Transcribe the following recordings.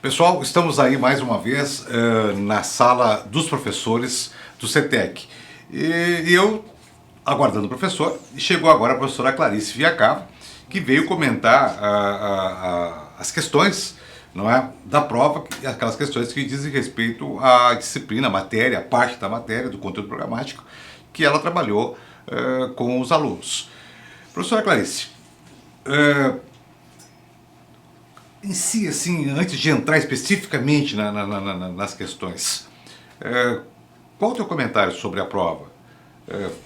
Pessoal, estamos aí mais uma vez na sala dos professores do CETEC. E eu, aguardando o professor, e chegou agora a professora Clarice Viacava, que veio comentar as questões, não é, da prova, aquelas questões que dizem respeito à disciplina, à matéria, à parte da matéria, do conteúdo programático, que ela trabalhou com os alunos. Professora Clarice, em si, assim, antes de entrar especificamente nas questões, qual o teu comentário sobre a prova?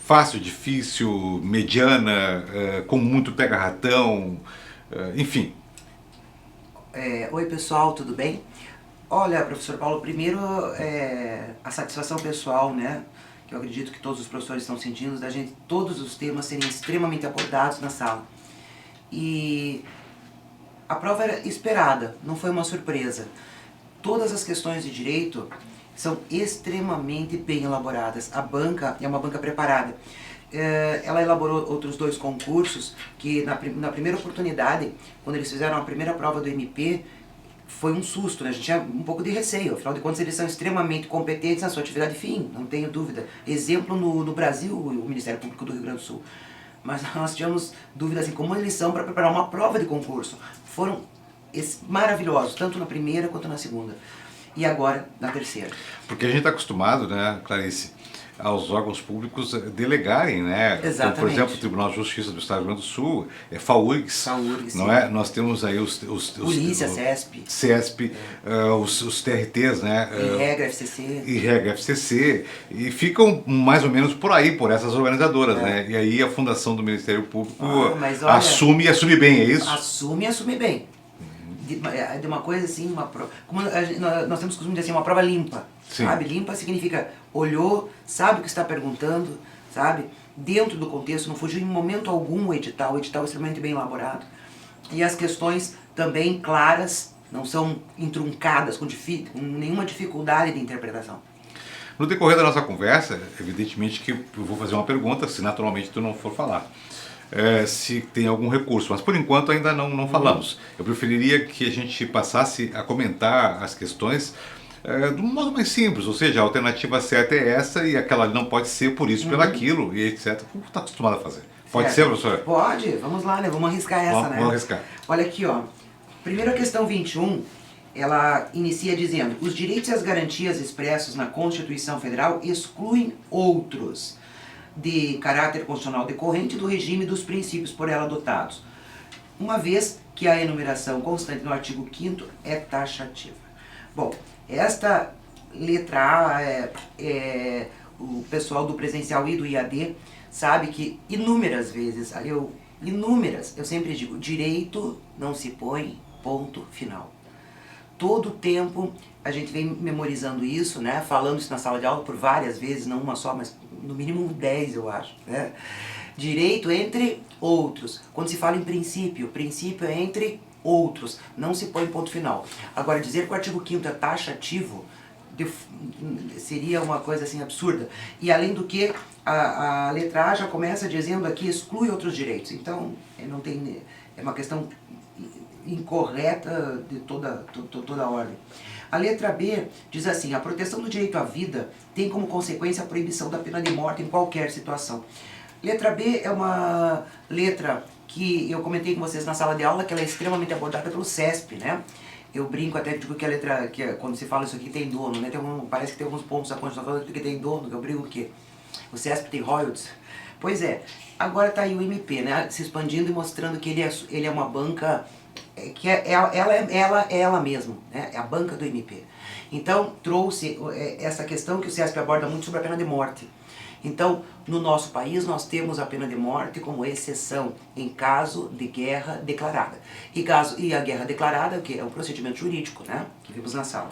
Fácil, difícil, mediana, com muito pega-ratão, enfim. Oi pessoal, tudo bem? Olha, professor Paulo, primeiro a satisfação pessoal, né? Que eu acredito que todos os professores estão sentindo, da gente, todos os temas serem extremamente abordados na sala. E a prova era esperada, não foi uma surpresa. Todas as questões de direito são extremamente bem elaboradas. A banca é uma banca preparada. Ela elaborou outros dois concursos que na primeira oportunidade, quando eles fizeram a primeira prova do MP, foi um susto, né? A gente tinha um pouco de receio, afinal de contas eles são extremamente competentes na sua atividade fim, não tenho dúvida. Exemplo no Brasil, o Ministério Público do Rio Grande do Sul. Mas nós tivemos dúvidas em como eles são para preparar uma prova de concurso. Foram maravilhosos, tanto na primeira quanto na segunda. E agora na terceira. Porque a gente está acostumado, né, Clarice, aos órgãos públicos delegarem, né? Exatamente. Como, por exemplo, o Tribunal de Justiça do Estado do Rio Grande do Sul, FAURGS, não é? Nós temos aí Polícia, CESP, os TRTs, né? E regra FCC, e ficam mais ou menos por aí, por essas organizadoras, né? E aí a Fundação do Ministério Público olha, assume e assume bem, é isso? Assume e assume bem. De uma coisa assim, como nós temos costume de dizer assim, uma prova limpa. Sim. Sabe? Limpa significa olhou, sabe o que está perguntando, sabe? Dentro do contexto, não fugiu em momento algum o edital é extremamente bem elaborado. E as questões também claras, não são entruncadas com nenhuma dificuldade de interpretação. No decorrer da nossa conversa, evidentemente que eu vou fazer uma pergunta, se naturalmente tu não for falar. Se tem algum recurso, mas por enquanto ainda não falamos. Eu preferiria que a gente passasse a comentar as questões de um modo mais simples, ou seja, a alternativa certa é essa e aquela não pode ser por isso, pelo aquilo e etc. Como está acostumado a fazer? Pode ser, professor? Pode, vamos lá, né? Vamos arriscar essa, né? Vamos arriscar. Olha aqui, ó. Primeiro a questão 21, ela inicia dizendo: os direitos e as garantias expressos na Constituição Federal excluem outros de caráter constitucional decorrente do regime dos princípios por ela adotados, uma vez que a enumeração constante no artigo 5º é taxativa. Bom, esta letra A, o pessoal do presencial e do IAD sabe que inúmeras vezes, eu sempre digo, direito não se põe ponto final. Todo o tempo a gente vem memorizando isso, né? Falando isso na sala de aula por várias vezes, não uma só, mas no mínimo 10 eu acho, né? Direito entre outros. Quando se fala em princípio, princípio é entre outros, não se põe ponto final. Agora, dizer que o artigo 5º é taxativo seria uma coisa assim absurda. E além do que, a letra A já começa dizendo aqui exclui outros direitos. Então, não tem, é uma questão incorreta de toda a ordem. A letra B diz assim: a proteção do direito à vida tem como consequência a proibição da pena de morte em qualquer situação. Letra B é uma letra que eu comentei com vocês na sala de aula, que ela é extremamente abordada pelo CESP, né? Eu brinco até, digo que a letra, quando se fala isso aqui tem dono, né? Parece que tem alguns pontos da Constituição falando que tem dono, que eu brinco que o CESP tem royalties. Pois é, agora está aí o MP, né? Se expandindo e mostrando que ele é uma banca que ela mesma, né? É a banca do MP. Então trouxe essa questão que o CESP aborda muito sobre a pena de morte. Então, no nosso país, nós temos a pena de morte como exceção em caso de guerra declarada. E a guerra declarada, o que é um procedimento jurídico, né? Que vimos na sala.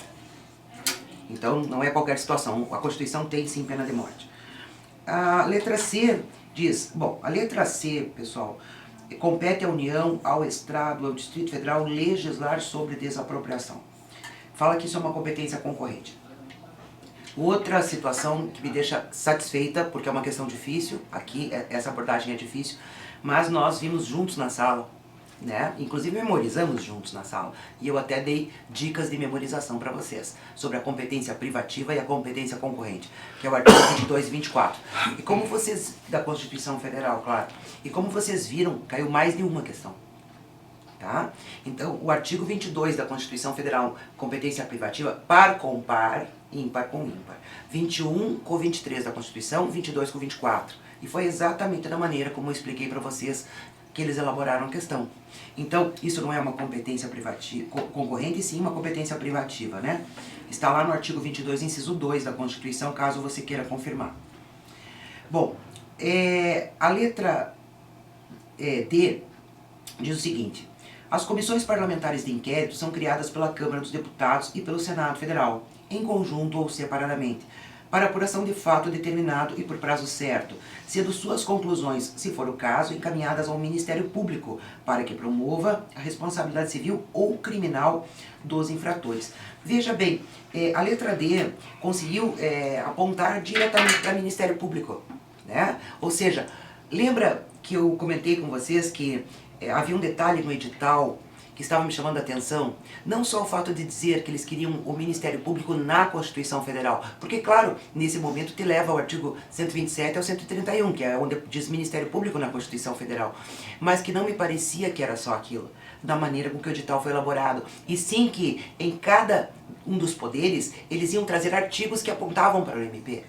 Então, não é qualquer situação. A Constituição tem sim pena de morte. A letra C diz, bom, a letra C, pessoal, compete à União, ao Estado, ao Distrito Federal legislar sobre desapropriação. Fala que isso é uma competência concorrente. Outra situação que me deixa satisfeita, porque é uma questão difícil, aqui essa abordagem é difícil, mas nós vimos juntos na sala né? Inclusive memorizamos juntos na sala. E eu até dei dicas de memorização para vocês sobre a competência privativa e a competência concorrente, que é o artigo 22 e 24. E como vocês, da Constituição Federal, claro, e como vocês viram, caiu mais de uma questão. Tá? Então, o artigo 22 da Constituição Federal, competência privativa, par com par, ímpar com ímpar. 21 com 23 da Constituição, 22 com 24. E foi exatamente da maneira como eu expliquei para vocês que eles elaboraram a questão. Então, isso não é uma competência privativa, concorrente, e sim uma competência privativa, né? Está lá no artigo 22, inciso 2 da Constituição, caso você queira confirmar. Bom, a letra D diz o seguinte: as comissões parlamentares de inquérito são criadas pela Câmara dos Deputados e pelo Senado Federal, em conjunto ou separadamente, para apuração de fato determinado e por prazo certo, sendo suas conclusões, se for o caso, encaminhadas ao Ministério Público, para que promova a responsabilidade civil ou criminal dos infratores. Veja bem, a letra D conseguiu apontar diretamente para o Ministério Público, né? Ou seja, lembra que eu comentei com vocês que havia um detalhe no edital que estava me chamando a atenção, não só o fato de dizer que eles queriam o Ministério Público na Constituição Federal, porque claro, nesse momento te leva ao artigo 127 ao 131, que é onde diz Ministério Público na Constituição Federal, mas que não me parecia que era só aquilo, da maneira com que o edital foi elaborado, e sim que em cada um dos poderes eles iam trazer artigos que apontavam para o MP.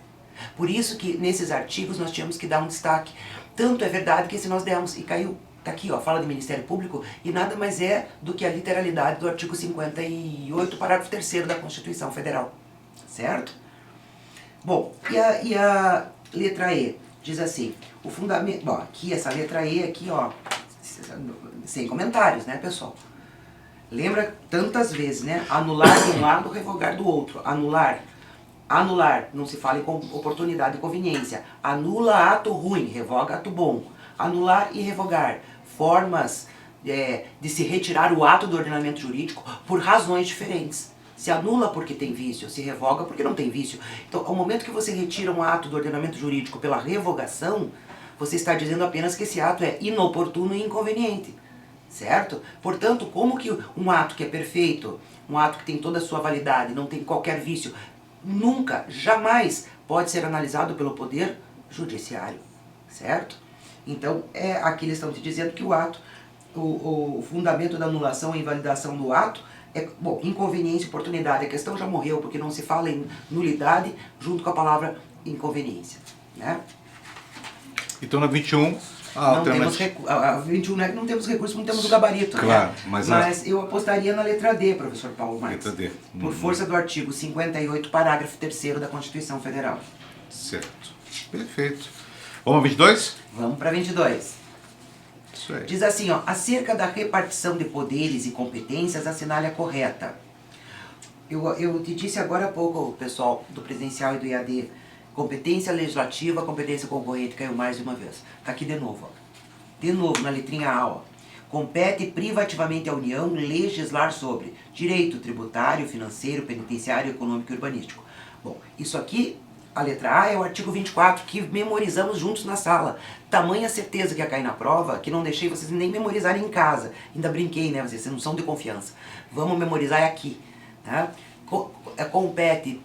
Por isso que nesses artigos nós tínhamos que dar um destaque. Tanto é verdade que esse nós demos e caiu. Está aqui, ó, fala de Ministério Público e nada mais é do que a literalidade do artigo 58, parágrafo 3º da Constituição Federal. Certo? Bom, e a letra E diz assim, o fundamento... Bom, aqui essa letra E aqui, ó, sem comentários, né, pessoal? Lembra tantas vezes, né? Anular de um lado, revogar do outro. Anular. Anular, não se fala em oportunidade e conveniência. Anula ato ruim, revoga ato bom. Anular e revogar, formas de se retirar o ato do ordenamento jurídico por razões diferentes. Se anula porque tem vício, se revoga porque não tem vício. Então, ao momento que você retira um ato do ordenamento jurídico pela revogação, você está dizendo apenas que esse ato é inoportuno e inconveniente. Certo? Portanto, como que um ato que é perfeito, um ato que tem toda a sua validade, não tem qualquer vício, nunca, jamais pode ser analisado pelo Poder Judiciário. Certo? Então, aqui eles estão te dizendo que o ato, o fundamento da anulação e invalidação do ato é, bom, inconveniência e oportunidade. A questão já morreu, porque não se fala em nulidade junto com a palavra inconveniência. Né? Então, na 21, não temos a 21 não temos recurso, não temos o gabarito. Claro, né? mas eu apostaria na letra D, professor Paulo Marques. Letra D. Por força do artigo 58, parágrafo 3º da Constituição Federal. Certo. Perfeito. Vamos a 22? Vamos para 22. Isso aí. Diz assim, ó, acerca da repartição de poderes e competências, assinale a correta. Eu te disse agora há pouco, pessoal, do presencial e do EAD, competência legislativa, competência concorrente, caiu mais de uma vez. Está aqui de novo, ó. De novo, na letrinha A, ó. Compete privativamente à União legislar sobre direito tributário, financeiro, penitenciário, econômico e urbanístico. Bom, isso aqui... A letra A é o artigo 24, que memorizamos juntos na sala. Tamanha certeza que ia cair na prova, que não deixei vocês nem memorizarem em casa. Ainda brinquei, né? Vocês não são de confiança. Vamos memorizar aqui. Tá? Compete,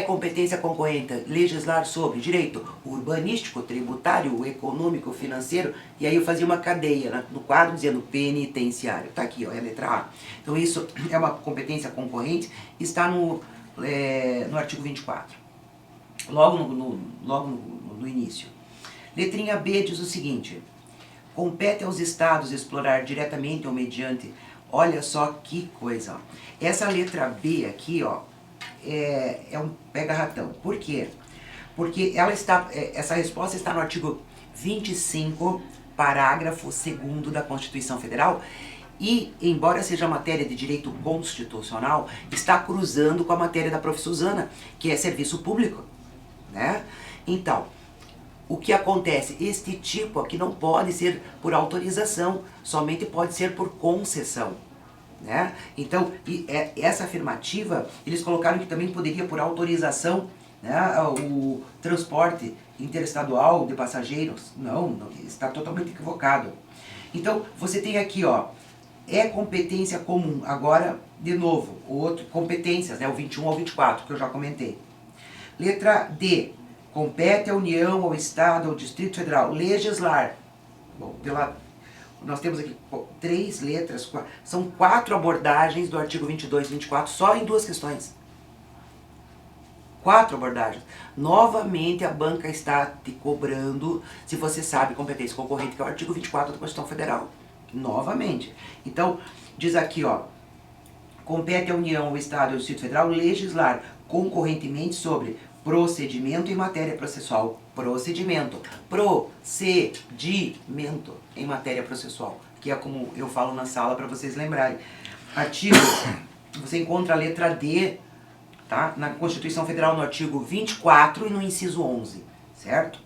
competência concorrente, legislar sobre direito urbanístico, tributário, econômico, financeiro. E aí eu fazia uma cadeia, né, no quadro dizendo penitenciário. Tá aqui, ó, é a letra A. Então isso é uma competência concorrente, está no artigo 24. Logo no início. Letrinha B diz o seguinte: compete aos estados explorar diretamente ou mediante... Olha só que coisa, ó. Essa letra B aqui, ó, é um pega-ratão. Por quê? Porque essa resposta está no artigo 25, parágrafo 2º da Constituição Federal. E, embora seja matéria de direito constitucional, está cruzando com a matéria da prof. Suzana, que é serviço público. Né? Então, o que acontece? Este tipo aqui não pode ser por autorização, somente pode ser por concessão. Né? Então, essa afirmativa, eles colocaram que também poderia por autorização, né, o transporte interestadual de passageiros. Não, está totalmente equivocado. Então, você tem aqui, ó, é competência comum. Agora, de novo, o outro, competências, né, o 21 ao 24, que eu já comentei. Letra D, compete à União, ao Estado, ao Distrito Federal, legislar. Bom, nós temos aqui 3 letras, são 4 abordagens do artigo 22 e 24, só em 2 questões. 4 abordagens. Novamente a banca está te cobrando se você sabe competência concorrente, que é o artigo 24 da Constituição Federal. Novamente. Então, diz aqui, ó, compete à União, ao Estado e ao Distrito Federal legislar concorrentemente sobre procedimento em matéria processual. Procedimento em matéria processual, que é como eu falo na sala para vocês lembrarem. Artigo, você encontra a letra D, tá? Na Constituição Federal, no artigo 24 e no inciso 11, certo?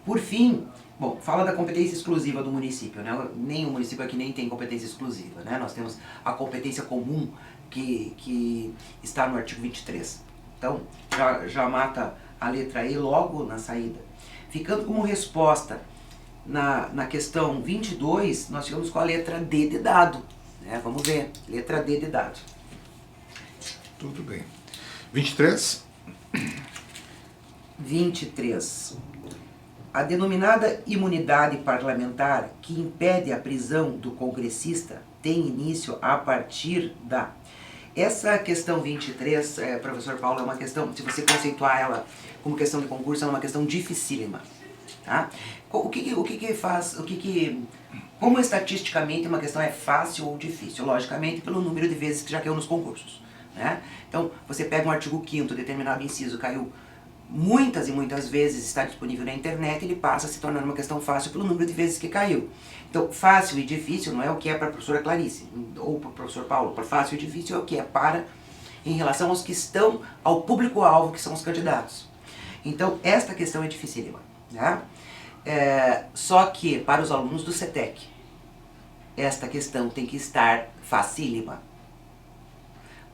Por fim, bom, fala da competência exclusiva do município, né? Nenhum município aqui nem tem competência exclusiva, né? Nós temos a competência comum que está no artigo 23. Então, já mata a letra E logo na saída. Ficando como resposta na questão 22, nós ficamos com a letra D de dado, né? Vamos ver, letra D de dado. Tudo bem. 23. 23. A denominada imunidade parlamentar, que impede a prisão do congressista, tem início a partir da... Essa questão 23, professor Paulo, é uma questão, se você conceituar ela como questão de concurso, é uma questão dificílima. Tá? Como estatisticamente uma questão é fácil ou difícil? Logicamente, pelo número de vezes que já caiu nos concursos. Né? Então, você pega um artigo 5º, determinado inciso, caiu muitas e muitas vezes, está disponível na internet, ele passa a se tornar uma questão fácil pelo número de vezes que caiu. Então, fácil e difícil não é o que é para a professora Clarice, ou para o professor Paulo. Para fácil e difícil é o que é em relação aos que estão, ao público-alvo, que são os candidatos. Então, esta questão é dificílima. Né? Só que, para os alunos do CETEC, esta questão tem que estar facílima.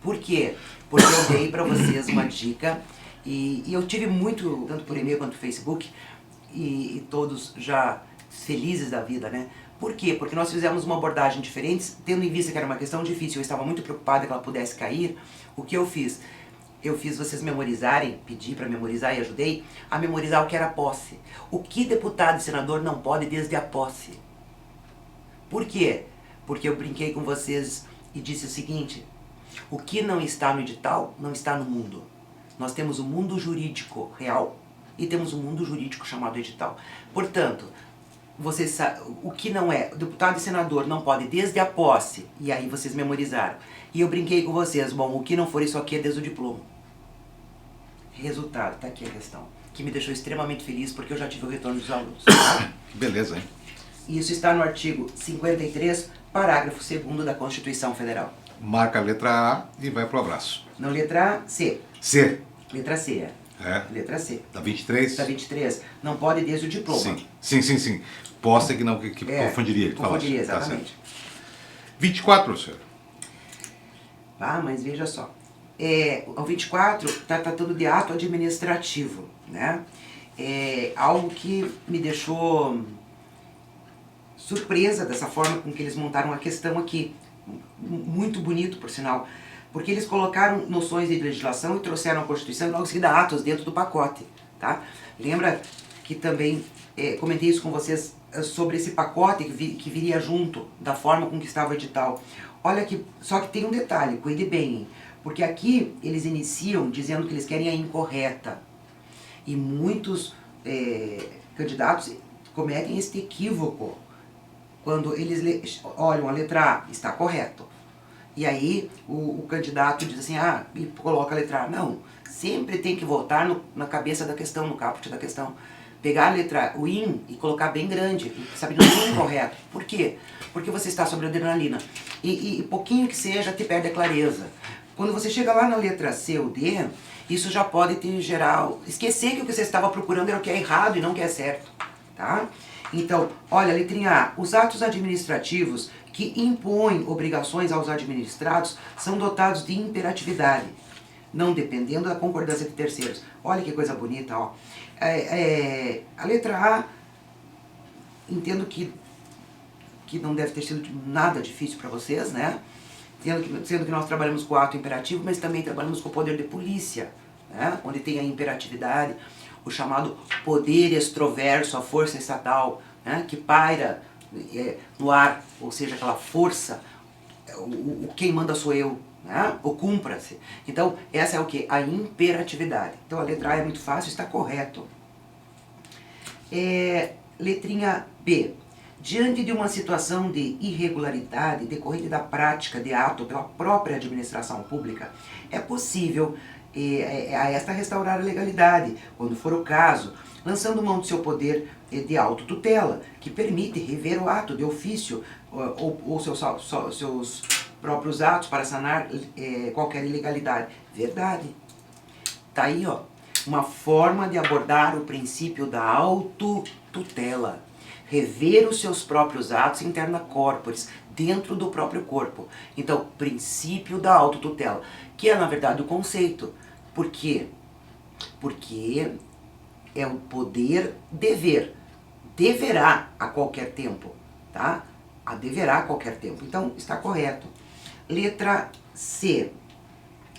Por quê? Porque eu dei para vocês uma dica e eu tive muito, tanto por e-mail quanto por Facebook, e todos já felizes da vida, né? Por quê? Porque nós fizemos uma abordagem diferente, tendo em vista que era uma questão difícil, eu estava muito preocupada que ela pudesse cair. O que eu fiz? Eu fiz vocês memorizarem, pedi para memorizar e ajudei a memorizar o que era posse. O que deputado e senador não pode desde a posse. Por quê? Porque eu brinquei com vocês e disse o seguinte: o que não está no edital, não está no mundo. Nós temos o mundo jurídico real e temos o mundo jurídico chamado edital. Portanto, vocês o que não é, deputado e senador não pode desde a posse, e aí vocês memorizaram. E eu brinquei com vocês, bom, o que não for isso aqui é desde o diploma. Resultado, tá aqui a questão, que me deixou extremamente feliz porque eu já tive o retorno dos alunos. Beleza, hein? Isso está no artigo 53, parágrafo 2º da Constituição Federal. Marca a letra A e vai pro abraço. Não, letra C. C. Letra C, Letra C. Da 23? Da 23. Não pode desde o diploma. Sim. Posse que não, que confundiria. Confundiria, exatamente. 24, professor. Ah, mas veja só. O 24 está tratando de ato administrativo, né? É algo que me deixou surpresa dessa forma com que eles montaram a questão aqui. Muito bonito, por sinal. Porque eles colocaram noções de legislação e trouxeram a Constituição e logo em seguida atos dentro do pacote, tá? Lembra que também comentei isso com vocês sobre esse pacote que viria junto da forma com que estava o edital. Olha que, só que tem um detalhe, cuide bem, porque aqui eles iniciam dizendo que eles querem a incorreta. E muitos candidatos cometem este equívoco quando eles olham a letra A, está correto. E aí o candidato diz assim, e coloca a letra A. Não, sempre tem que voltar na cabeça da questão, no caput da questão. Pegar a letra o IN e colocar bem grande, sabendo que é incorreto. Por quê? Porque você está sobre adrenalina. E pouquinho que seja, te perde a clareza. Quando você chega lá na letra C ou D, isso já pode te gerar... Esquecer que o que você estava procurando era o que é errado e não o que é certo. Tá? Então, olha, letrinha A. Os atos administrativos que impõem obrigações aos administrados são dotados de imperatividade, não dependendo da concordância de terceiros. Olha que coisa bonita, ó. A letra A, entendo que que não deve ter sido nada difícil para vocês, né? Sendo que nós trabalhamos com o ato imperativo, mas também trabalhamos com o poder de polícia, né? Onde tem a imperatividade, o chamado poder extroverso, a força estatal, né? Que paira no ar, ou seja, aquela força, quem manda sou eu, né? O cumpra-se. Então, essa é o que? A imperatividade. Então, a letra A é muito fácil, está correto. Letrinha B. Diante de uma situação de irregularidade decorrente da prática de ato pela própria administração pública, é possível a esta restaurar a legalidade, quando for o caso, lançando mão do seu poder de autotutela, que permite rever o ato de ofício ou seus próprios atos para sanar qualquer ilegalidade. Verdade. Tá aí, ó, uma forma de abordar o princípio da autotutela. Rever os seus próprios atos interna corporis, dentro do próprio corpo. Então, princípio da autotutela, que é na verdade o conceito. Por quê? Porque é o poder dever. Deverá a qualquer tempo, tá? A deverá a qualquer tempo. Então, está correto. Letra C.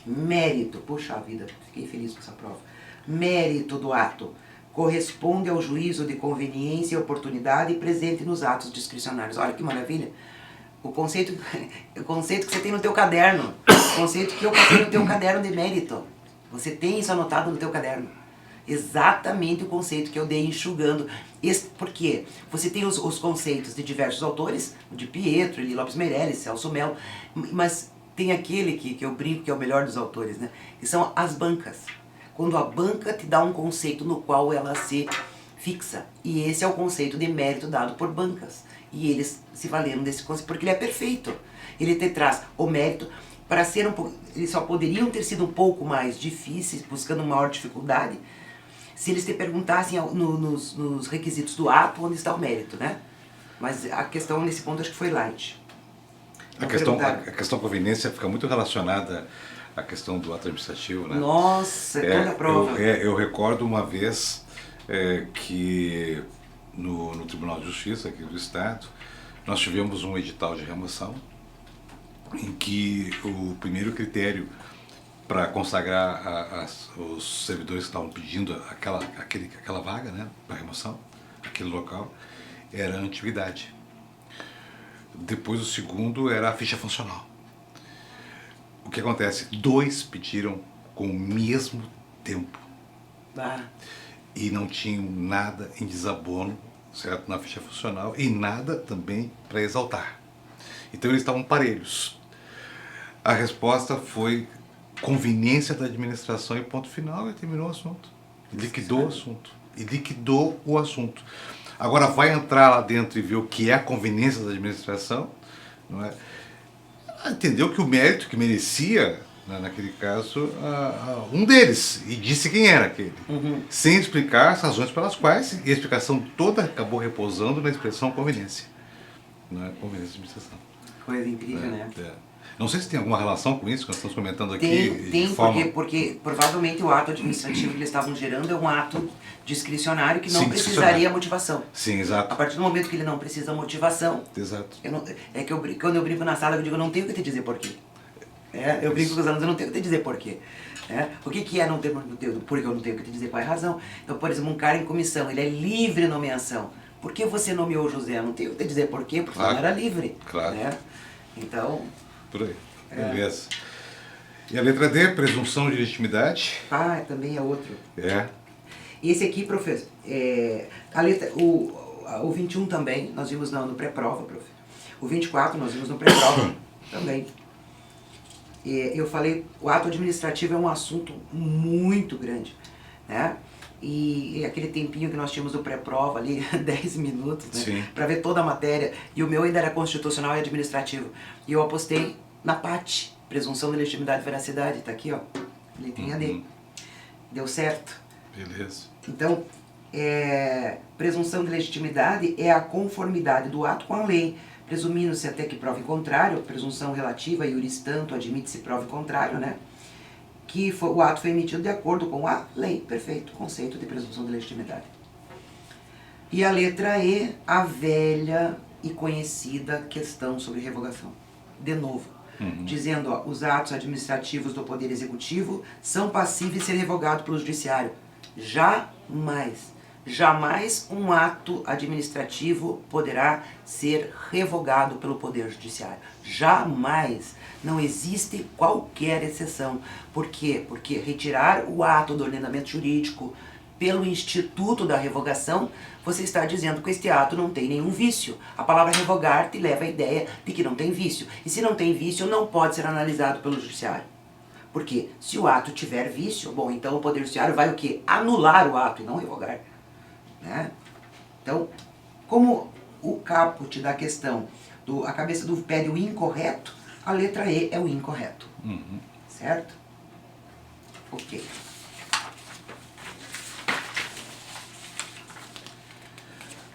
Mérito. Puxa vida, fiquei feliz com essa prova. Mérito do ato. Corresponde ao juízo de conveniência e oportunidade presente nos atos discricionários. Olha que maravilha. O conceito que você tem no teu caderno. O conceito que eu passei no teu caderno de mérito. Você tem isso anotado no teu caderno. Exatamente o conceito que eu dei enxugando. Por quê? Você tem os conceitos de diversos autores, de Pietro, Eli Lopes Meirelles, Celso Mello, mas tem aquele que eu brinco que é o melhor dos autores, né? Que são as bancas. Quando a banca te dá um conceito no qual ela se fixa. E esse é o conceito de mérito dado por bancas. E eles se valeram desse conceito porque ele é perfeito. Ele te traz o mérito para ser um pouco... Eles só poderiam ter sido um pouco mais difíceis, buscando maior dificuldade, se eles te perguntassem nos requisitos do ato onde está o mérito, né? Mas a questão nesse ponto acho que foi light. A questão conveniência fica muito relacionada à questão do ato administrativo, né? Nossa, toda a prova. Eu recordo uma vez que no Tribunal de Justiça aqui do Estado, nós tivemos um edital de remoção em que o primeiro critério para consagrar os servidores que estavam pedindo aquela vaga, né, para remoção, aquele local, era a antiguidade. Depois o segundo era a ficha funcional. O que acontece? 2 pediram com o mesmo tempo. E não tinham nada em desabono, certo, na ficha funcional e nada também para exaltar. Então eles estavam parelhos. A resposta foi conveniência da administração e ponto final, e terminou o assunto. Liquidou o assunto. E liquidou o assunto. Agora vai entrar lá dentro e ver o que é a conveniência da administração, não é? Entendeu que o mérito que merecia, naquele caso, um deles, e disse quem era aquele. Sem explicar as razões pelas quais, e a explicação toda acabou repousando na expressão conveniência. Não é? Conveniência da administração. Coisa incrível, né? Não sei se tem alguma relação com isso que nós estamos comentando aqui. Tem, porque provavelmente o ato administrativo que eles estavam gerando é um ato discricionário que não precisaria motivação. Sim, exato. A partir do momento que ele não precisa motivação, exato. Quando eu brinco na sala, eu digo, eu não tenho que te dizer porquê. Eu brinco com os alunos, eu não tenho que te dizer porquê. O que é não ter porque eu não tenho que te dizer qual é a razão. Então, por exemplo, um cara em comissão, ele é livre nomeação. Por que você nomeou o José? Eu não tenho que te dizer porquê, porque não era livre. Claro. Então... Por aí. Beleza. E a letra D, presunção de legitimidade. Também é outro. Esse aqui, professor, o 21 também, nós vimos no pré-prova, prof. O 24 nós vimos no pré-prova também. Eu falei, o ato administrativo é um assunto muito grande, né? E aquele tempinho que nós tínhamos do pré-prova ali, 10 minutos, né? Para ver toda a matéria. E o meu ainda era constitucional e administrativo. E eu apostei na PAT, presunção de legitimidade e veracidade. Tá aqui, ó, letrinha D. Deu certo. Beleza. Então, presunção de legitimidade é a conformidade do ato com a lei, presumindo-se até que prove contrário, presunção relativa, iuris tanto, admite-se prove contrário, né? Que o ato foi emitido de acordo com a lei. Perfeito, conceito de presunção de legitimidade. E a letra E, a velha e conhecida questão sobre revogação. De novo, dizendo, ó, os atos administrativos do Poder Executivo são passíveis de ser revogados pelo Judiciário. Jamais, jamais um ato administrativo poderá ser revogado pelo Poder Judiciário. Jamais. Não existe qualquer exceção. Por quê? Porque retirar o ato do ordenamento jurídico pelo instituto da revogação, você está dizendo que este ato não tem nenhum vício. A palavra revogar te leva à ideia de que não tem vício. E se não tem vício, não pode ser analisado pelo judiciário. Porque se o ato tiver vício, bom, então o Poder Judiciário vai o quê? Anular o ato e não revogar. Né? Então, como o caput da questão, a cabeça do pede o incorreto, a letra E é o incorreto. Certo? Ok.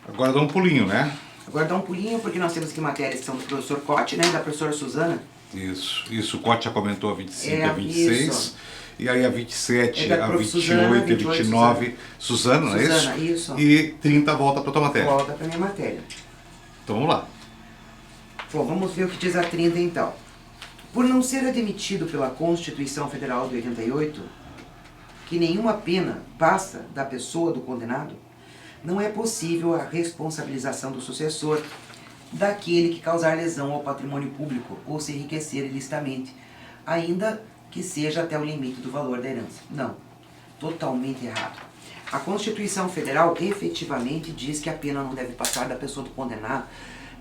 Agora dá um pulinho, né? Agora dá um pulinho, porque nós temos aqui matérias que são do professor Cote, né, e da professora Suzana. Isso, o Cote já comentou a 25 e a 26. Isso. E aí a 27, da a prof. 28 Suzana, e a 29, Suzana, não é isso? Suzana, isso. E 30 volta para tua matéria. Volta para minha matéria. Então vamos lá. Bom, vamos ver o que diz a 30 então. Por não ser admitido pela Constituição Federal de 88 que nenhuma pena passa da pessoa do condenado, não é possível a responsabilização do sucessor daquele que causar lesão ao patrimônio público ou se enriquecer ilicitamente, ainda que seja até o limite do valor da herança. Não, totalmente errado. A Constituição Federal efetivamente diz que a pena não deve passar da pessoa do condenado,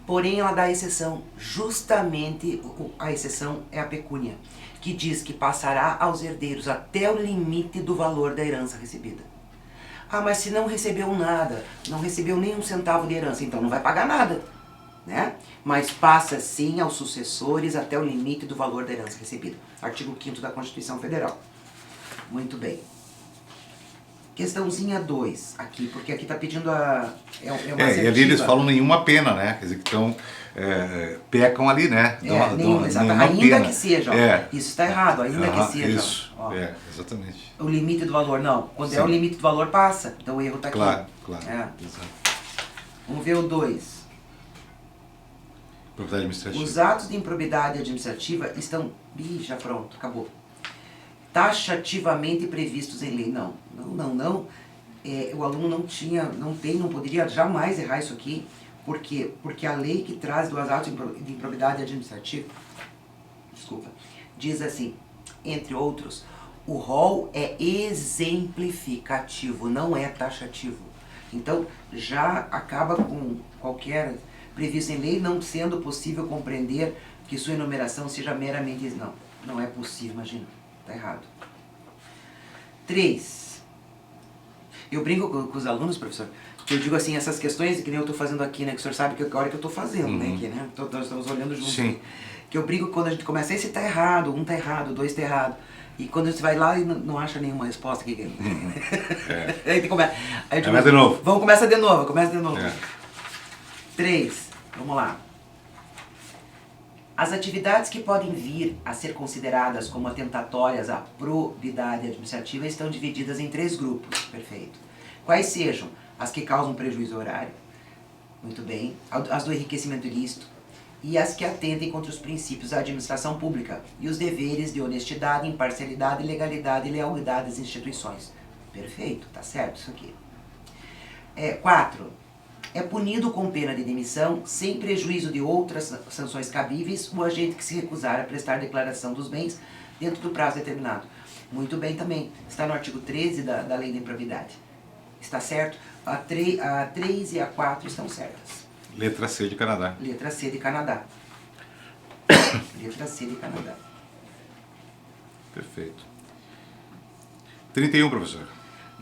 porém ela dá exceção. Justamente a exceção é a pecúnia, que diz que passará aos herdeiros até o limite do valor da herança recebida. Ah, mas se não recebeu nada, não recebeu nem um centavo de herança, então não vai pagar nada, né? Mas passa sim aos sucessores até o limite do valor da herança recebida. Artigo 5º da Constituição Federal. Muito bem. Questãozinha 2, aqui, porque aqui está pedindo a... E ali eles falam nenhuma pena, né? Quer dizer, que estão... pecam ali, né? Ainda pena. Que seja, isso está errado, ainda que seja. Isso, exatamente. O limite do valor, não. Quando é o limite do valor, passa. Então o erro está aqui. Claro. Exato. Vamos ver o 2. Propriedade administrativa. Os atos de improbidade administrativa estão... já pronto, acabou. Taxativamente previstos em lei. Não. O aluno não poderia jamais errar isso aqui. Por quê? Porque a lei que traz dos atos de improbidade administrativa, diz assim, entre outros, o rol é exemplificativo, não é taxativo. Então, já acaba com qualquer previsto em lei, não sendo possível compreender que sua enumeração seja meramente... Não é possível, imagina. Está errado. 3. Eu brinco com os alunos, professor, que eu digo assim, essas questões que nem eu estou fazendo aqui, né? Que o senhor sabe que a hora que eu estou fazendo, né? Aqui, né? Nós estamos olhando juntos. Sim. Que eu brinco quando a gente começa, esse está errado, um está errado, dois está errado. E quando você vai lá e não acha nenhuma resposta aqui. Aí começa. Aí começa de novo. Começa de novo. 3. Vamos lá. As atividades que podem vir a ser consideradas como atentatórias à probidade administrativa estão divididas em 3 grupos. Perfeito. Quais sejam? As que causam prejuízo horário. Muito bem. As do enriquecimento ilícito. E as que atentem contra os princípios da administração pública e os deveres de honestidade, imparcialidade, legalidade e lealdade das instituições. Perfeito, tá certo isso aqui. 4. É punido com pena de demissão, sem prejuízo de outras sanções cabíveis, o agente que se recusar a prestar declaração dos bens dentro do prazo determinado. Muito bem também. Está no artigo 13 da Lei da Improbidade. Está certo? A 3 e a 4 estão certas. Letra C de Canadá. Letra C de Canadá. Letra C de Canadá. Perfeito. 31, professor.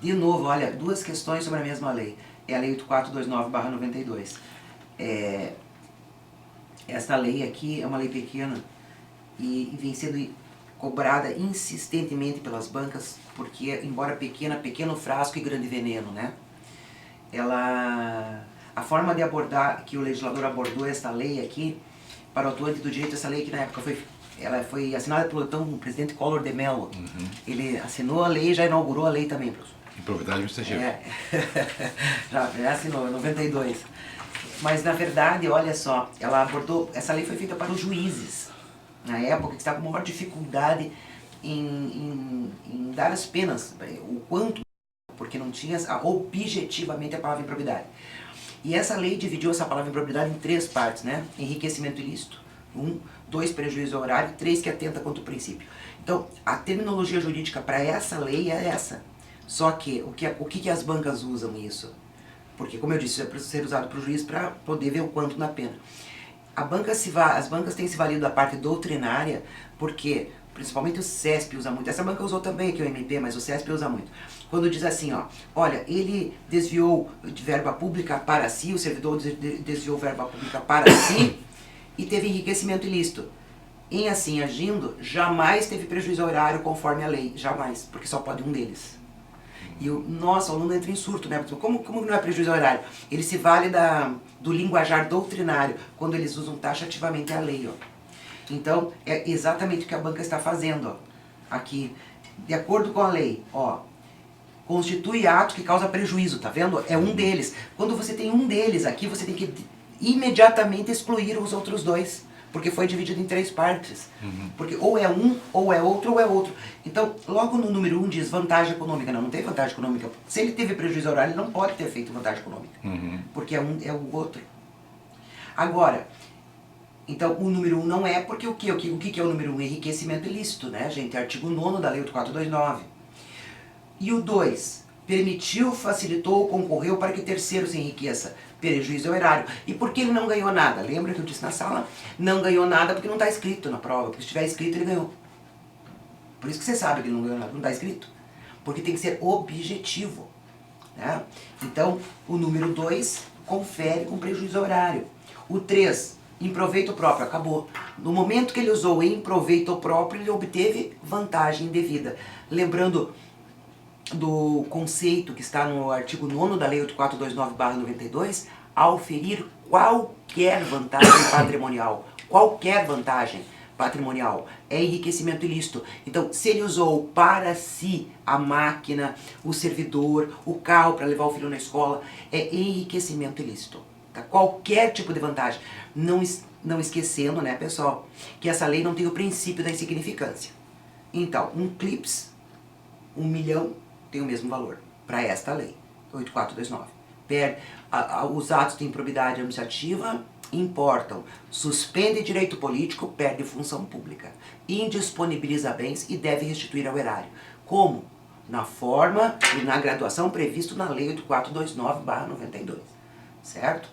De novo, olha, 2 questões sobre a mesma lei. É a Lei 8429/92. Esta lei aqui é uma lei pequena e vem sendo cobrada insistentemente pelas bancas, porque, embora pequena, pequeno frasco e grande veneno, né? A forma de abordar, que o legislador abordou esta lei aqui, para o atuante do direito, essa lei que na época foi assinada pelo então presidente Collor de Mello. Ele assinou a lei e já inaugurou a lei também, professor. Improbidade administrativa. Já assinou, em 92. Mas na verdade, olha só, ela abordou, essa lei foi feita para os juízes, na época que estavam com maior dificuldade em dar as penas, o quanto, porque não tinha objetivamente a palavra improbidade. E essa lei dividiu essa palavra improbidade em 3 partes, né? Enriquecimento ilícito, 1, 2, prejuízo ao erário, 3, que atenta contra o princípio. Então, a terminologia jurídica para essa lei é essa. Só que o que as bancas usam isso? Porque, como eu disse, é para ser usado para o juiz para poder ver o quanto na pena. As bancas têm se valido da parte doutrinária, porque principalmente o CESP usa muito. Essa banca usou também aqui o MP, mas o CESP usa muito. Quando diz assim, ó, olha, ele desviou de verba pública para si, o servidor desviou verba pública para si e teve enriquecimento ilícito. Em assim agindo, jamais teve prejuízo ao erário conforme a lei, jamais, porque só pode um deles. E nossa, o aluno entra em surto, né? Como não é prejuízo ao erário? Ele se vale do linguajar doutrinário, quando eles usam taxativamente a lei, ó. Então, é exatamente o que a banca está fazendo, ó. Aqui, de acordo com a lei, ó, constitui ato que causa prejuízo, tá vendo? É um deles. Quando você tem um deles aqui, você tem que imediatamente excluir os outros 2. Porque foi dividido em 3 partes. Porque ou é um, ou é outro. Então, logo no número 1 diz vantagem econômica. Não tem vantagem econômica. Se ele teve prejuízo horário, ele não pode ter feito vantagem econômica. Porque é um, é o outro. Agora, então o número 1 não é porque o que é o número 1? Enriquecimento ilícito, né, gente? Artigo 9º da Lei 8429. E o 2, permitiu, facilitou ou concorreu para que terceiro se enriqueça. Prejuízo ao erário. E por que ele não ganhou nada? Lembra que eu disse na sala? Não ganhou nada porque não está escrito na prova. Porque se estiver escrito, ele ganhou. Por isso que você sabe que ele não ganhou nada, não está escrito. Porque tem que ser objetivo, né? Então, o número 2 confere com prejuízo ao erário. O 3, em proveito próprio, acabou. No momento que ele usou em proveito próprio, ele obteve vantagem indevida. Lembrando do conceito que está no artigo 9º da Lei 8429/92, ao ferir qualquer vantagem patrimonial, é enriquecimento ilícito. Então, se ele usou para si a máquina, o servidor, o carro para levar o filho na escola, é enriquecimento ilícito. Tá? Qualquer tipo de vantagem. Não esquecendo, né, pessoal, que essa lei não tem o princípio da insignificância. Então, um clips, 1 milhão, tem o mesmo valor para esta lei, 8429. Os atos de improbidade administrativa importam, suspende direito político, perde função pública, indisponibiliza bens e deve restituir ao erário. Como? Na forma e na graduação previsto na Lei 8429/92, certo?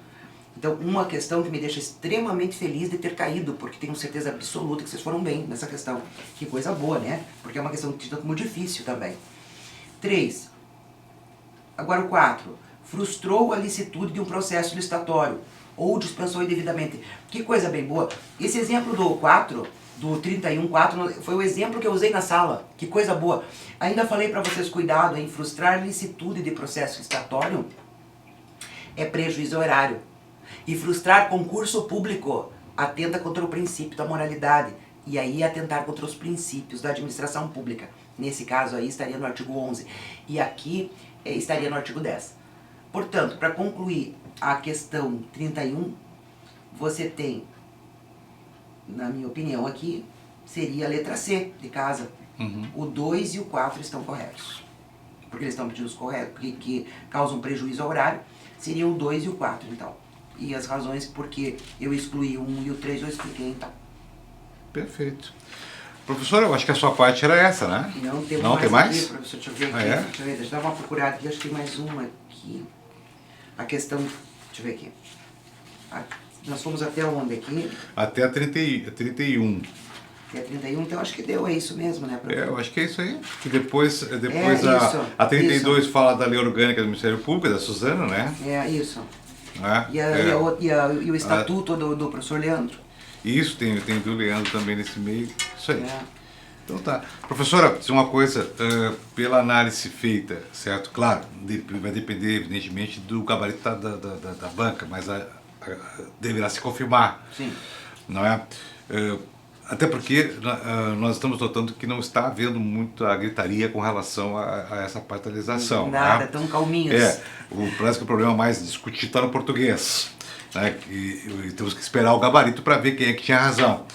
Então, uma questão que me deixa extremamente feliz de ter caído, porque tenho certeza absoluta que vocês foram bem nessa questão. Que coisa boa, né? Porque é uma questão tida como difícil também. 3. Agora o 4. Frustrou a licitude de um processo licitatório ou dispensou indevidamente. Que coisa bem boa. Esse exemplo do 4, do 31.4, foi o exemplo que eu usei na sala. Que coisa boa. Ainda falei para vocês, cuidado em frustrar licitude de processo licitatório é prejuízo ao erário. E frustrar concurso público atenta contra o princípio da moralidade. E aí atentar contra os princípios da administração pública. Nesse caso aí estaria no artigo 11. E aqui estaria no artigo 10. Portanto, para concluir a questão 31, você tem, na minha opinião aqui, seria a letra C de casa. O 2 e o 4 estão corretos. Porque eles estão pedindo os corretos, que causam prejuízo ao horário, seriam o 2 e o 4, então. E as razões porque eu excluí o 1 e o 3 eu expliquei, então. Perfeito. Professor, eu acho que a sua parte era essa, né? Não, tem mais? Aqui, mais? professor, deixa eu ver aqui. Deixa eu dar uma procurada aqui, acho que tem mais uma aqui. A questão, deixa eu ver aqui. Nós fomos até onde aqui? Até a 31. Até a 31, então acho que deu, é isso mesmo, né, professor? Eu acho que é isso aí. Que depois a 32 fala da lei orgânica do Ministério Público, da Suzana, né? É, isso. E o estatuto do professor Leandro. Isso, tem do Leandro também nesse meio. Isso aí. Então tá. Professora, dizer uma coisa, pela análise feita, certo? Claro, vai depender evidentemente do gabarito da banca, mas deverá se confirmar. Sim. Não é? Até porque nós estamos notando que não está havendo muita gritaria com relação a essa paralisação. Nada, né? tão calminhos. Parece que o problema mais discutido está no português. né, e temos que esperar o gabarito para ver quem é que tinha razão.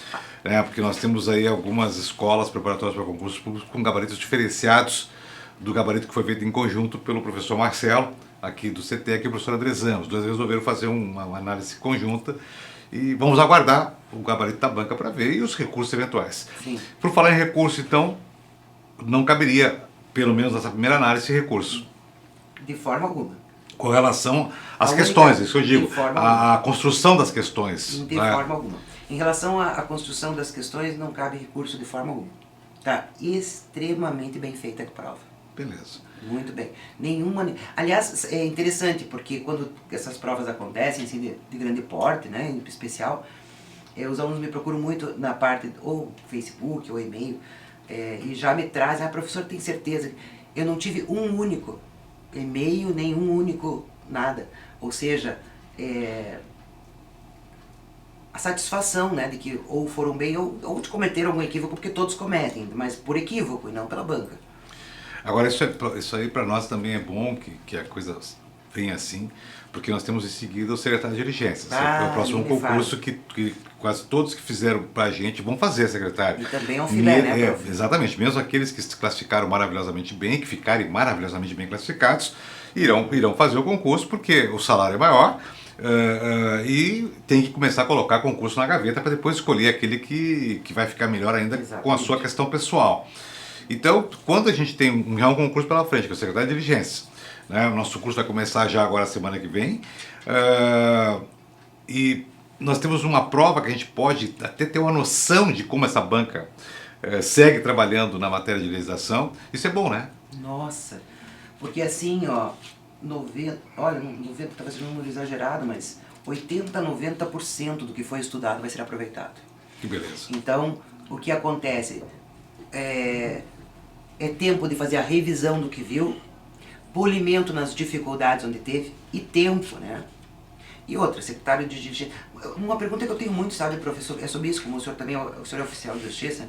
Porque nós temos aí algumas escolas preparatórias para concursos públicos com gabaritos diferenciados do gabarito que foi feito em conjunto pelo professor Marcelo, aqui do CTEC, e o professor Andrezano. Os dois resolveram fazer uma análise conjunta e vamos aguardar o gabarito da banca para ver e os recursos eventuais. Sim. Por falar em recurso, então, não caberia, pelo menos nessa primeira análise, recurso. De forma alguma. Com relação às A questões, única- isso que eu digo, de forma a construção das questões. De né? forma alguma. Em relação à construção das questões, não cabe recurso de forma alguma. Tá extremamente bem feita a prova. Beleza. Muito bem. Nenhuma. Aliás, é interessante, porque quando essas provas acontecem, assim, de grande porte, né, em especial, os alunos me procuram muito na parte, ou Facebook, ou e-mail, e já me trazem, professor, tem certeza? Eu não tive um único e-mail, nenhum único nada. Ou seja, a satisfação, né, de que ou foram bem ou cometeram algum equívoco, porque todos cometem, mas por equívoco e não pela banca. Agora, isso aí para nós também é bom que a coisa venha assim, porque nós temos em seguida o secretário de diligências. É o próximo concurso que quase todos que fizeram para a gente vão fazer, secretário. E também é um filé, né, prof? Exatamente, mesmo aqueles que se classificaram maravilhosamente bem, que ficarem maravilhosamente bem classificados, irão fazer o concurso, porque o salário é maior, e tem que começar a colocar concurso na gaveta para depois escolher aquele que vai ficar melhor ainda. Exatamente. Com a sua questão pessoal. Então, quando a gente tem um concurso pela frente, que é o secretário de diligência, né, o nosso curso vai começar já agora semana que vem, e nós temos uma prova que a gente pode até ter uma noção de como essa banca segue trabalhando na matéria de legislação. Isso é bom, né? Nossa, porque assim, ó, 90, olha, 90 talvez seja um número exagerado, mas 80, 90% do que foi estudado vai ser aproveitado. Que beleza. Então, o que acontece? É tempo de fazer a revisão do que viu, polimento nas dificuldades onde teve, e tempo, né? E outra, secretário de diligência. Uma pergunta que eu tenho muito, sabe, professor, é sobre isso, como o senhor também o senhor é oficial de justiça,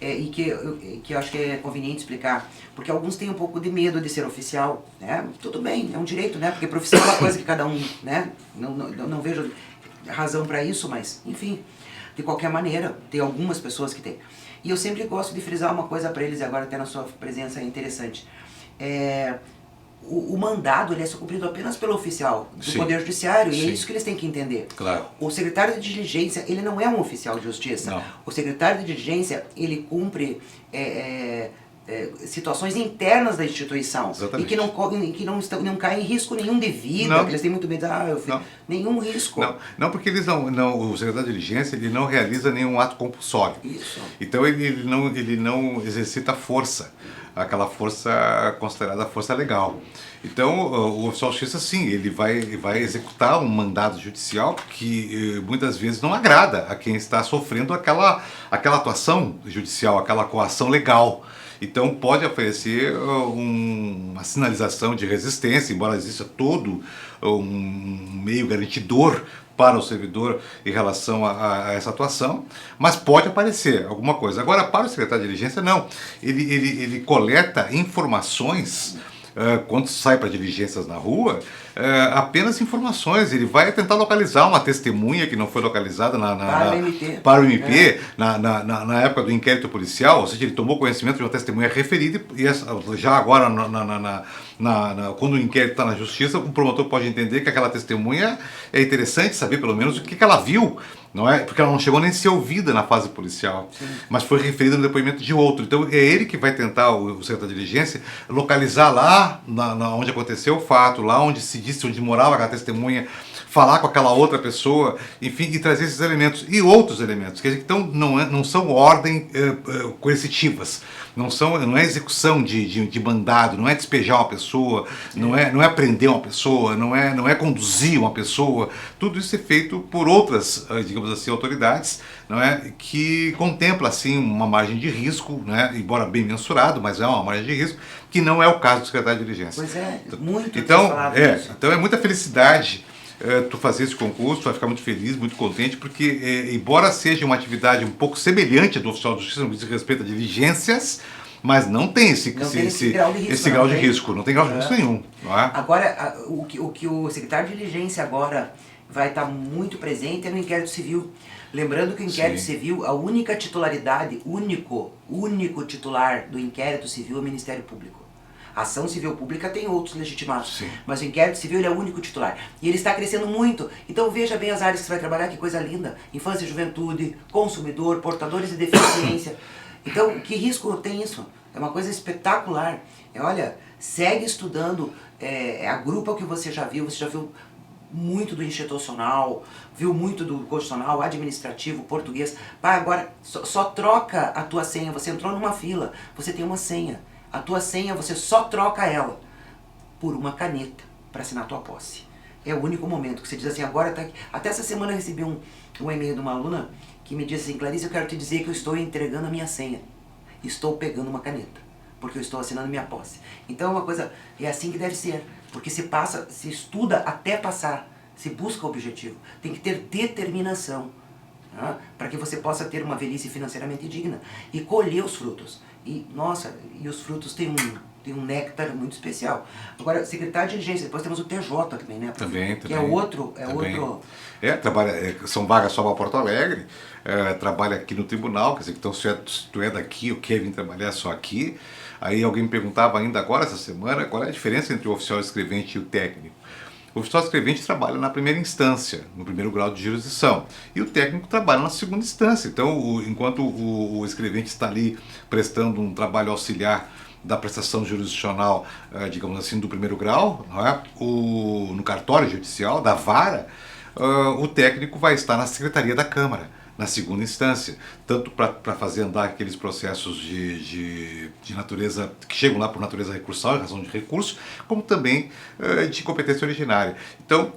e que eu acho que é conveniente explicar, porque alguns têm um pouco de medo de ser oficial, né? Tudo bem, é um direito, né? Porque profissão é uma coisa que cada um, né? Não vejo razão para isso, mas, enfim, de qualquer maneira, tem algumas pessoas que têm. E eu sempre gosto de frisar uma coisa para eles, e agora até na sua presença é interessante. O mandado ele é cumprido apenas pelo oficial do Poder Judiciário, e é isso que eles têm que entender. Claro. O secretário de diligência, ele não é um oficial de justiça. Não. O secretário de diligência, ele cumpre situações internas da instituição. Exatamente. E que não caem em risco nenhum de vida, que eles têm muito medo, nenhum risco. Não, porque o secretário de diligência ele não realiza nenhum ato compulsório. Isso. Então ele não exercita força, aquela força considerada força legal. Então o oficial de justiça, sim, ele vai executar um mandado judicial que muitas vezes não agrada a quem está sofrendo aquela atuação judicial, aquela coação legal. Então pode oferecer uma sinalização de resistência, embora exista todo um meio garantidor para o servidor em relação a essa atuação, mas pode aparecer alguma coisa. Agora, para o secretário de diligência, não. Ele coleta informações quando sai para diligências na rua, apenas informações. Ele vai tentar localizar uma testemunha que não foi localizada para o MP na época do inquérito policial, ou seja, ele tomou conhecimento de uma testemunha referida e já agora, quando o inquérito está na justiça, o promotor pode entender que aquela testemunha é interessante saber pelo menos o que ela viu. Não é? Porque ela não chegou nem a ser ouvida na fase policial, mas foi referida no depoimento de outro. Então é ele que vai tentar, o secretário de diligência, localizar lá onde aconteceu o fato, lá onde se disse, onde morava aquela testemunha, falar com aquela outra pessoa, enfim, e trazer esses elementos e outros elementos, quer dizer, então não são ordens coercitivas, não é execução de mandado, não é despejar uma pessoa, não é prender uma pessoa, não é conduzir uma pessoa. Tudo isso é feito por outras, digamos assim, autoridades, não é, que contempla assim uma margem de risco, né, embora bem mensurado, mas é uma margem de risco que não é o caso do secretário de diligência. Pois é, muito. Então é muita felicidade tu fazer esse concurso, tu vai ficar muito feliz, muito contente, porque embora seja uma atividade um pouco semelhante do oficial de justiça no que diz respeito a diligências, mas não tem esse grau de risco, não tem grau de risco nenhum. Não é? Agora, o que o secretário de diligência agora vai estar muito presente é no inquérito civil. Lembrando que o inquérito civil, a única titularidade, único titular do inquérito civil é o Ministério Público. A ação civil pública tem outros legitimados, mas o inquérito civil ele é o único titular. E ele está crescendo muito. Então veja bem as áreas que você vai trabalhar, que coisa linda. Infância e juventude, consumidor, portadores de deficiência. Então, que risco tem isso? É uma coisa espetacular. Olha, segue estudando, agrupa o que você já viu muito do institucional, viu muito do constitucional, administrativo, português. Vai agora, só troca a tua senha. Você entrou numa fila, você tem uma senha. A tua senha, você só troca ela por uma caneta para assinar a tua posse. É o único momento que você diz assim, agora tá aqui. Até essa semana eu recebi um e-mail de uma aluna que me disse assim, Clarice, eu quero te dizer que eu estou entregando a minha senha. Estou pegando uma caneta, porque eu estou assinando minha posse. Então é uma coisa, é assim que deve ser. Porque se estuda até passar, se busca o objetivo. Tem que ter determinação, né? Para que você possa ter uma velhice financeiramente digna e colher os frutos. E, nossa, os frutos têm um néctar muito especial. Agora, secretário de diligência, depois temos o TJ também, né? Também. Que é outro... trabalha, são vagas só para Porto Alegre, trabalha aqui no tribunal, quer dizer, então se tu é daqui ou quer vir trabalhar só aqui. Aí alguém me perguntava ainda agora, essa semana, qual é a diferença entre o oficial escrevente e o técnico. O oficial escrevente trabalha na primeira instância, no primeiro grau de jurisdição, e o técnico trabalha na segunda instância. Então, enquanto o escrevente está ali prestando um trabalho auxiliar da prestação jurisdicional, digamos assim, do primeiro grau, não é? No cartório judicial, da vara, o técnico vai estar na secretaria da Câmara, na segunda instância, tanto para fazer andar aqueles processos de natureza, que chegam lá por natureza recursal, em razão de recurso, como também de competência originária. Então,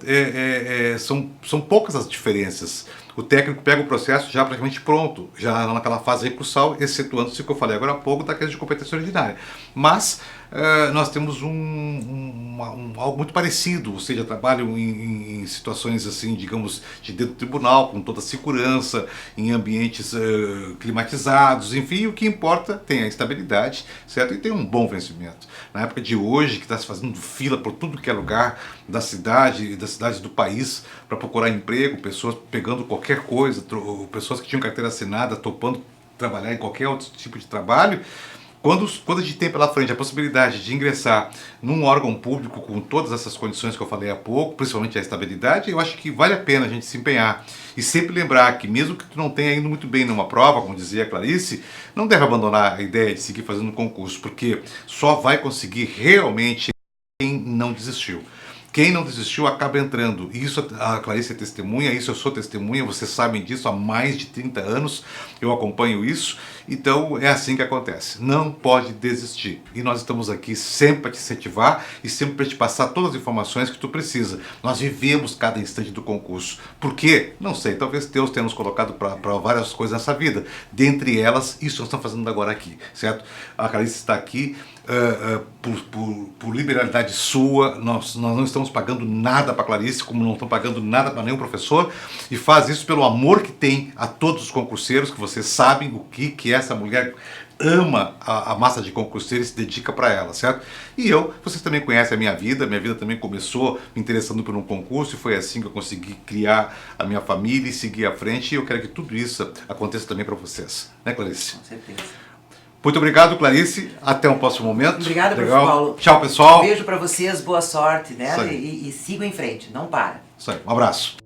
são poucas as diferenças. O técnico pega o processo já praticamente pronto, já naquela fase recursal, excetuando-se o que eu falei agora há pouco, daqueles de competência originária. Mas nós temos algo muito parecido, ou seja, trabalho em situações assim, digamos, de dentro do tribunal, com toda a segurança, em ambientes climatizados, enfim, o que importa tem a estabilidade, certo? E tem um bom vencimento. Na época de hoje, que está se fazendo fila por tudo que é lugar da cidade e das cidades do país para procurar emprego, pessoas pegando qualquer coisa, pessoas que tinham carteira assinada, topando trabalhar em qualquer outro tipo de trabalho. Quando a gente tem pela frente a possibilidade de ingressar num órgão público com todas essas condições que eu falei há pouco, principalmente a estabilidade, eu acho que vale a pena a gente se empenhar. E sempre lembrar que mesmo que tu não tenha ido muito bem numa prova, como dizia a Clarice, não deve abandonar a ideia de seguir fazendo concurso, porque só vai conseguir realmente quem não desistiu. Quem não desistiu acaba entrando. Isso a Clarice é testemunha, isso eu sou testemunha, vocês sabem disso há mais de 30 anos, eu acompanho isso, então é assim que acontece. Não pode desistir. E nós estamos aqui sempre para te incentivar e sempre para te passar todas as informações que tu precisa. Nós vivemos cada instante do concurso. Por quê? Não sei, talvez Deus tenha nos colocado para várias coisas nessa vida. Dentre elas, isso nós estamos fazendo agora aqui, certo? A Clarice está aqui por liberalidade sua, nós não estamos pagando nada para a Clarice, como não estamos pagando nada para nenhum professor, e faz isso pelo amor que tem a todos os concurseiros, que vocês sabem o que essa mulher ama a massa de concurseiros e se dedica para ela, certo? E vocês também conhecem a minha vida também começou me interessando por um concurso, e foi assim que eu consegui criar a minha família e seguir à frente, e eu quero que tudo isso aconteça também para vocês, né, Clarice? Com certeza. Muito obrigado, Clarice. Até um próximo momento. Obrigada, professor Paulo. Tchau, pessoal. Um beijo para vocês, boa sorte, né? E sigam em frente, não para. Isso aí, um abraço.